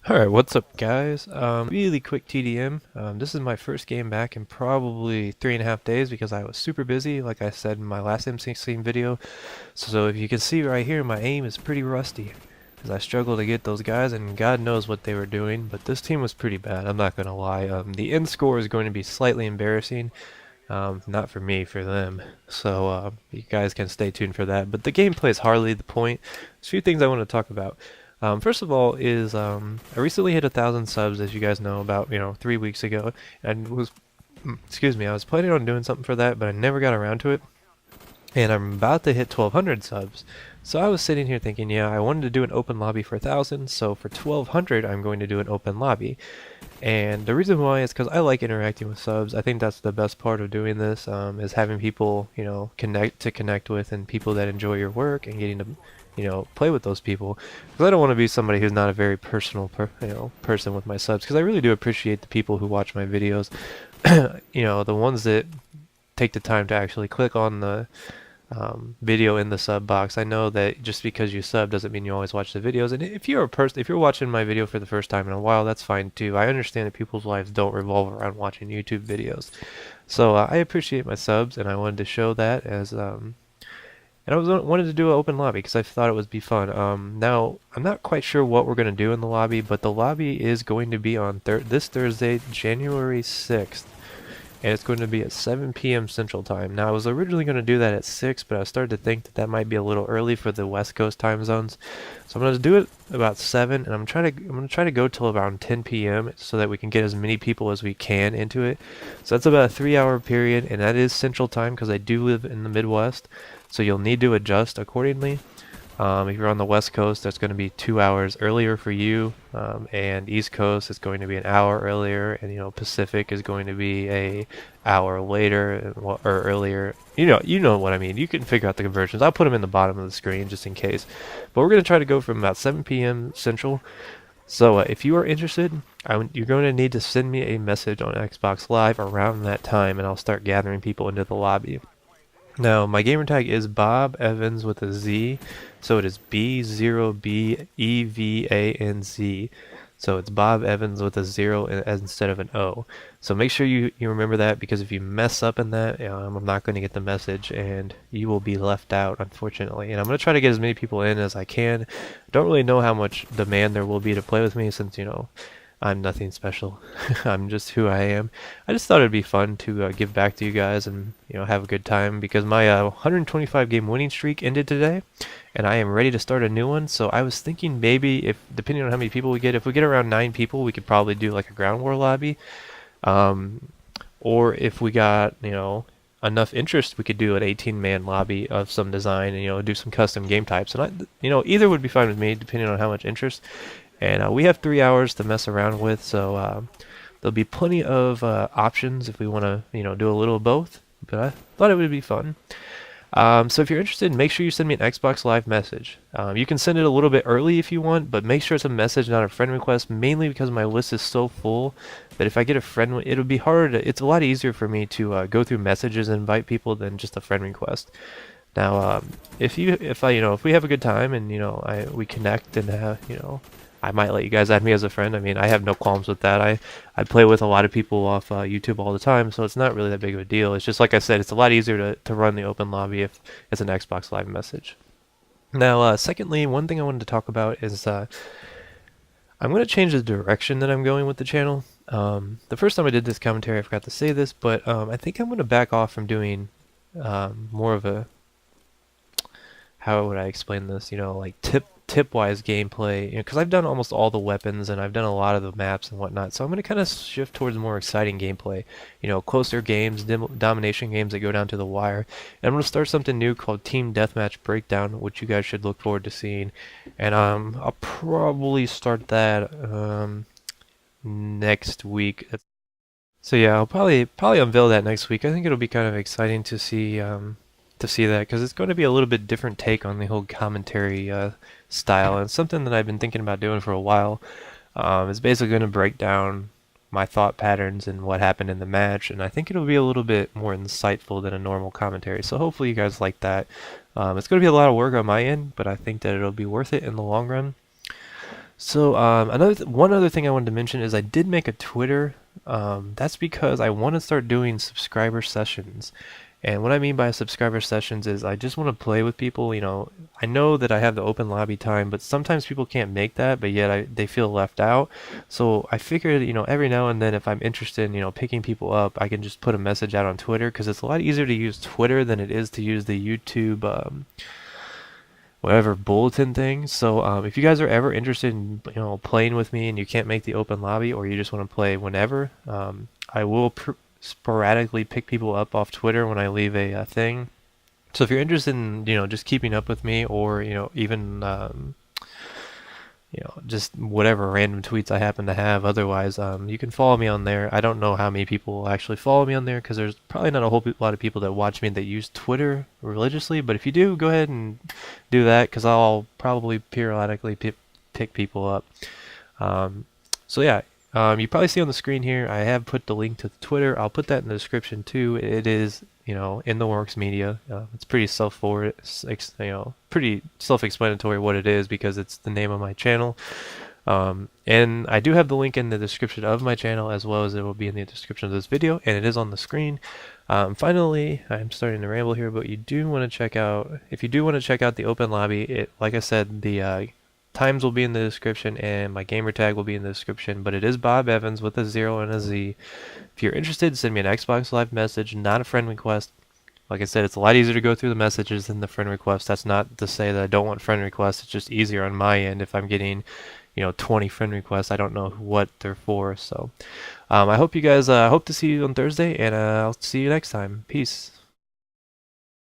Alright, what's up guys? Really quick TDM. This is my first game back in probably 3.5 days because I was super busy, like I said in my last M16 video. So if you can see right here, my aim is pretty rusty because I struggled to get those guys and God knows what they were doing, but this team was pretty bad, I'm not gonna lie. The end score is going to be slightly embarrassing. Not for me, for them. So you guys can stay tuned for that. But the gameplay is hardly the point. There's a few things I want to talk about. First of all is I recently hit 1,000 subs, as you guys know, about 3 weeks ago, and was excuse me, I was planning on doing something for that, but I never got around to it. And I'm about to hit 1,200 subs. So I was sitting here thinking, yeah, I wanted to do an open lobby for 1,000, so for 1,200 I'm going to do an open lobby. And the reason why is because I like interacting with subs. I think that's the best part of doing this, is having people, connect with, and people that enjoy your work and getting to, play with those people. Because I don't want to be somebody who's not a very personal, person with my subs. Because I really do appreciate the people who watch my videos. The ones that take the time to actually click on the video in the sub box. I know that just because you sub doesn't mean you always watch the videos. And if you're a person, if you're watching my video for the first time in a while, that's fine too. I understand that people's lives don't revolve around watching YouTube videos. So I appreciate my subs, and I wanted to show that as and wanted to do an open lobby because I thought it would be fun. Now I'm not quite sure what we're gonna do in the lobby, but the lobby is going to be on this Thursday, January 6th. And it's going to be at 7 p.m. Central Time. Now, I was originally going to do that at 6, but I started to think that that might be a little early for the West Coast time zones. So I'm going to do it about 7, and I'm going to try to go till around 10 p.m. so that we can get as many people as we can into it. So that's about a 3-hour period, and that is Central Time because I do live in the Midwest. So you'll need to adjust accordingly. If you're on the West Coast, that's going to be 2 hours earlier for you, and East Coast is going to be an hour earlier, and Pacific is going to be a hour later or earlier. You know what I mean. You can figure out the conversions. I'll put them in the bottom of the screen just in case. But we're going to try to go from about 7 p.m. Central. So if you are interested, you're going to need to send me a message on Xbox Live around that time, and I'll start gathering people into the lobby. Now, my gamer tag is Bob Evans with a Z, so it is B0BEVANZ. So it's Bob Evans with a 0 instead of an O. So make sure you remember that, because if you mess up in that, I'm not going to get the message and you will be left out, unfortunately. And I'm going to try to get as many people in as I can. Don't really know how much demand there will be to play with me since, I'm nothing special. I'm just who I am. I just thought it'd be fun to give back to you guys and have a good time, because my 125 game winning streak ended today, and I am ready to start a new one. So I was thinking maybe, if depending on how many people we get, if we get around 9 people, we could probably do like a ground war lobby, or if we got enough interest, we could do an 18-man lobby of some design and do some custom game types. And either would be fine with me depending on how much interest. And we have 3 hours to mess around with, so there'll be plenty of options if we want to, do a little of both. But I thought it would be fun. So if you're interested, make sure you send me an Xbox Live message. You can send it a little bit early if you want, but make sure it's a message, not a friend request, mainly because my list is so full that if I get a friend, it'll be hard. It's a lot easier for me to go through messages and invite people than just a friend request. Now, if we have a good time and we connect and I might let you guys add me as a friend. I mean, I have no qualms with that. I play with a lot of people off YouTube all the time, so it's not really that big of a deal. It's just, like I said, it's a lot easier to run the open lobby if it's an Xbox Live message. Now, secondly, one thing I wanted to talk about is I'm going to change the direction that I'm going with the channel. The first time I did this commentary, I forgot to say this, but I think I'm going to back off from doing more of a, how would I explain this? Like tip-wise gameplay. Because I've done almost all the weapons and I've done a lot of the maps and whatnot. So I'm going to kind of shift towards more exciting gameplay. Closer games, domination games that go down to the wire. And I'm going to start something new called Team Deathmatch Breakdown, which you guys should look forward to seeing. And I'll probably start that next week. So yeah, I'll probably unveil that next week. I think it'll be kind of exciting to see that, because it's going to be a little bit different take on the whole commentary style, and something that I've been thinking about doing for a while. It's basically going to break down my thought patterns and what happened in the match, and I think it'll be a little bit more insightful than a normal commentary. So hopefully you guys like that. It's going to be a lot of work on my end, but I think that it'll be worth it in the long run. So one other thing I wanted to mention is I did make a Twitter. That's because I want to start doing subscriber sessions. And what I mean by subscriber sessions is I just want to play with people. You know, I know that I have the open lobby time, but sometimes people can't make that, but yet they feel left out. So I figured, you know, every now and then if I'm interested in, you know, picking people up, I can just put a message out on Twitter because it's a lot easier to use Twitter than it is to use the YouTube whatever bulletin thing. So if you guys are ever interested in, you know, playing with me and you can't make the open lobby, or you just want to play whenever, I will sporadically pick people up off Twitter when I leave a thing. So if you're interested in, you know, just keeping up with me, or, you know, even you know, just whatever random tweets I happen to have. Otherwise, you can follow me on there. I don't know how many people will actually follow me on there because there's probably not a whole lot of people that watch me that use Twitter religiously. But if you do, go ahead and do that because I'll probably periodically pick people up. So yeah, you probably see on the screen here, I have put the link to the Twitter. I'll put that in the description too. It is, you know, in the works media. It's pretty pretty self-explanatory what it is because it's the name of my channel. And I do have the link in the description of my channel, as well as it will be in the description of this video, and it is on the screen. Finally, I'm starting to ramble here, but you do want to check out, if you do want to check out the open lobby, like I said, the times will be in the description and my gamer tag will be in the description, but it is Bob Evans with a 0 and a Z. If you're interested, send me an Xbox Live message, not a friend request. Like I said, it's a lot easier to go through the messages than the friend request. That's not to say that I don't want friend requests. It's just easier on my end if I'm getting, you know, 20 friend requests. I don't know what they're for. So I hope you guys, hope to see you on Thursday, and I'll see you next time. Peace.